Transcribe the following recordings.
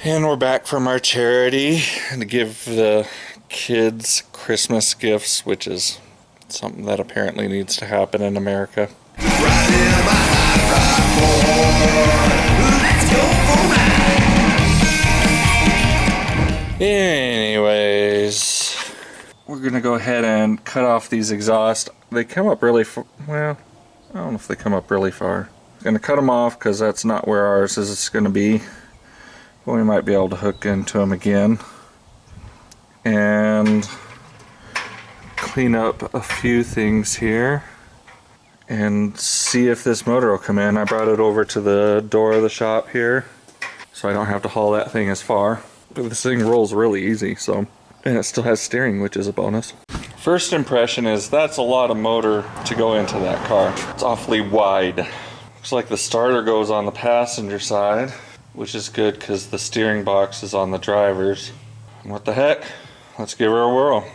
And we're back from our charity to give the kids Christmas gifts, which is something that apparently needs to happen in America. Anyways, we're gonna go ahead and cut off these exhausts. They come up really well, I don't know if they come up really far. I'm gonna cut them off because that's not where ours is gonna be. But we might be able to hook into them again and clean up a few things here and see if this motor will come in. I brought it over to the door of the shop here so I don't have to haul that thing as far. But this thing rolls really easy, so, and it still has steering, which is a bonus. First impression is that's a lot of motor to go into that car. It's awfully wide. Looks like the starter goes on the passenger side, which is good because the steering box is on the driver's. And what the heck? Let's give her a whirl.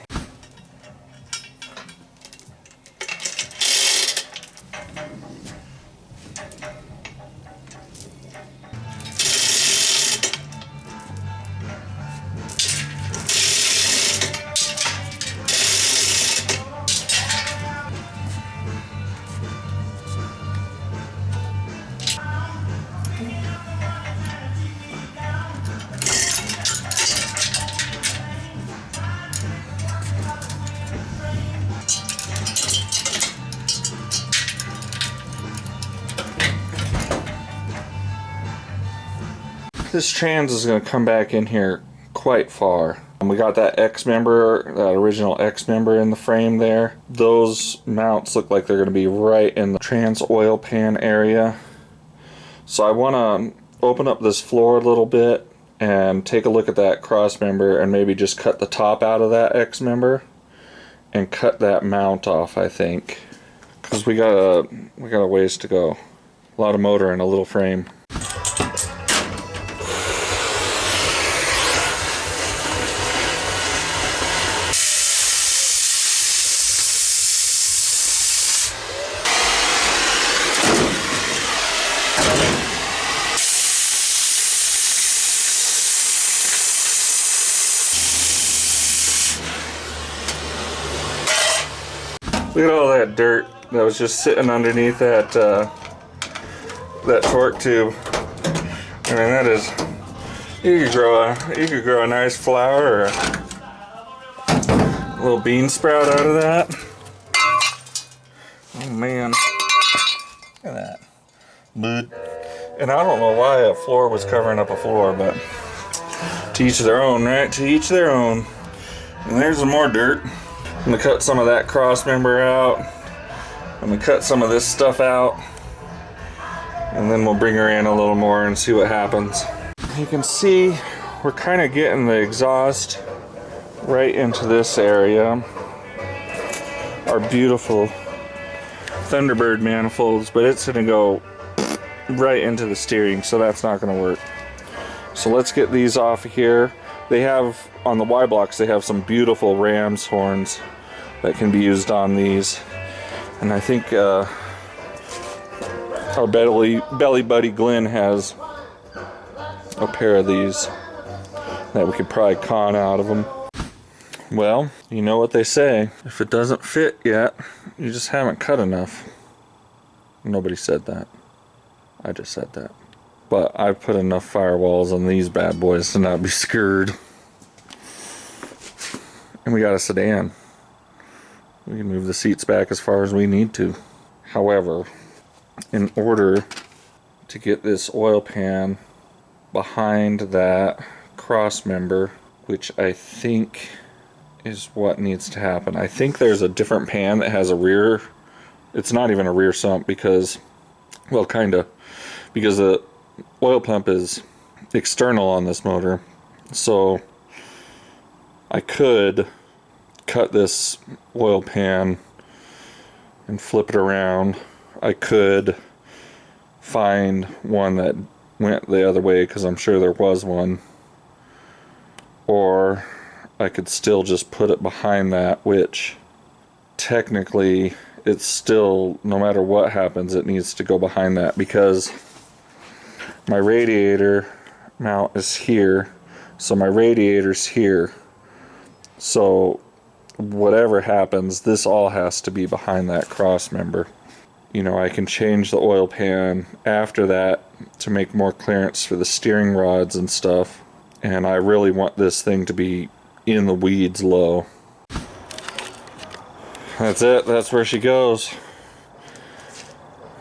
This trans is going to come back in here quite far. We got that X member, that original X member in the frame there. Those mounts look like they're going to be right in the trans oil pan area. So I want to open up this floor a little bit and take a look at that cross member and maybe just cut the top out of that X member and cut that mount off, I think. Because we got a ways to go. A lot of motor in a little frame. Look at all that dirt that was just sitting underneath that that torque tube. I mean, that is, you could grow a nice flower or a little bean sprout out of that. Oh man, look at that. But, and I don't know why a floor was covering up a floor, but to each their own, right? To each their own. And there's some more dirt. I'm gonna cut some of that cross member out. I'm gonna cut some of this stuff out. And then we'll bring her in a little more and see what happens. You can see we're kind of getting the exhaust right into this area. Our beautiful Thunderbird manifolds, but it's gonna go right into the steering, so that's not gonna work. So let's get these off of here. They have, on the Y blocks, they have some beautiful ram's horns that can be used on these. And I think our belly buddy Glenn has a pair of these that we could probably con out of them. Well, you know what they say. If it doesn't fit yet, you just haven't cut enough. Nobody said that. I just said that. But I've put enough firewalls on these bad boys to not be scared. And we got a sedan. We can move the seats back as far as we need to. However, in order to get this oil pan behind that cross member, which I think is what needs to happen. I think there's a different pan that has a rear, it's not even a rear sump because, well, kinda, because the oil pump is external on this motor. So I could cut this oil pan and flip it around. I could find one that went the other way because I'm sure there was one, or I could still just put it behind that, which technically it's still, no matter what happens, it needs to go behind that because my radiator mount is here, so my radiator's here. So whatever happens, this all has to be behind that cross member. You know, I can change the oil pan after that to make more clearance for the steering rods and stuff. And I really want this thing to be in the weeds low. That's it. That's where she goes.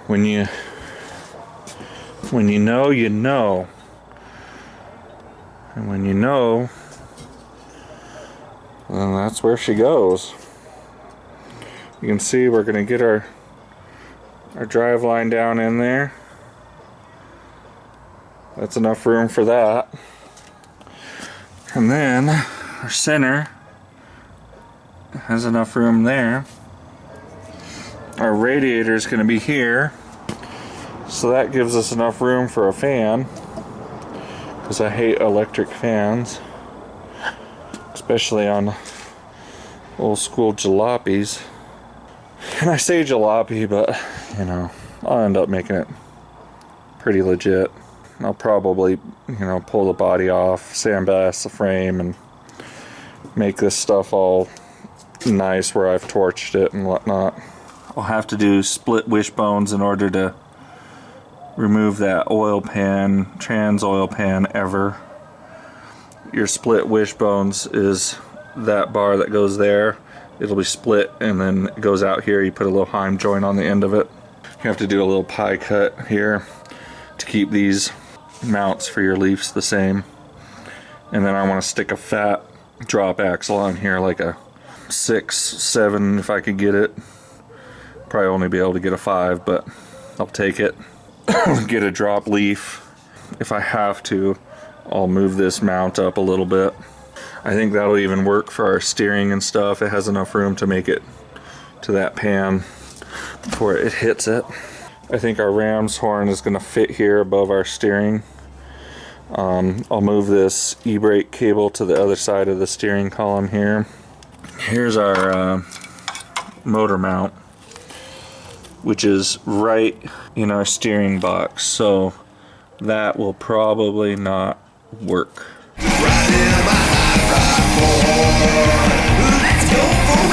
When you know, you know. And when you know, then that's where she goes. You can see we're going to get our drive line down in there. That's enough room for that. And then our center has enough room there. Our radiator is going to be here, so that gives us enough room for a fan, because I hate electric fans, especially on old school jalopies. And I say jalopy, but you know, I'll end up making it pretty legit. I'll probably, you know, pull the body off, sandblast the frame, and make this stuff all nice where I've torched it and whatnot. I'll have to do split wishbones in order to remove that oil pan, trans oil pan ever. Your split wishbones is that bar that goes there. It'll be split and then it goes out here. You put a little Heim joint on the end of it. You have to do a little pie cut here to keep these mounts for your leafs the same. And then I want to stick a fat drop axle on here, like a 6, 7 if I could get it. Probably only be able to get a 5, but I'll take it. Get a drop leaf. If I have to, I'll move this mount up a little bit. I think that'll even work for our steering and stuff. It has enough room to make it to that pan before it hits it. I think our ram's horn is going to fit here above our steering. I'll move this e-brake cable to the other side of the steering column here. Here's our motor mount, which is right in our steering box, so that will probably not work. Let's go for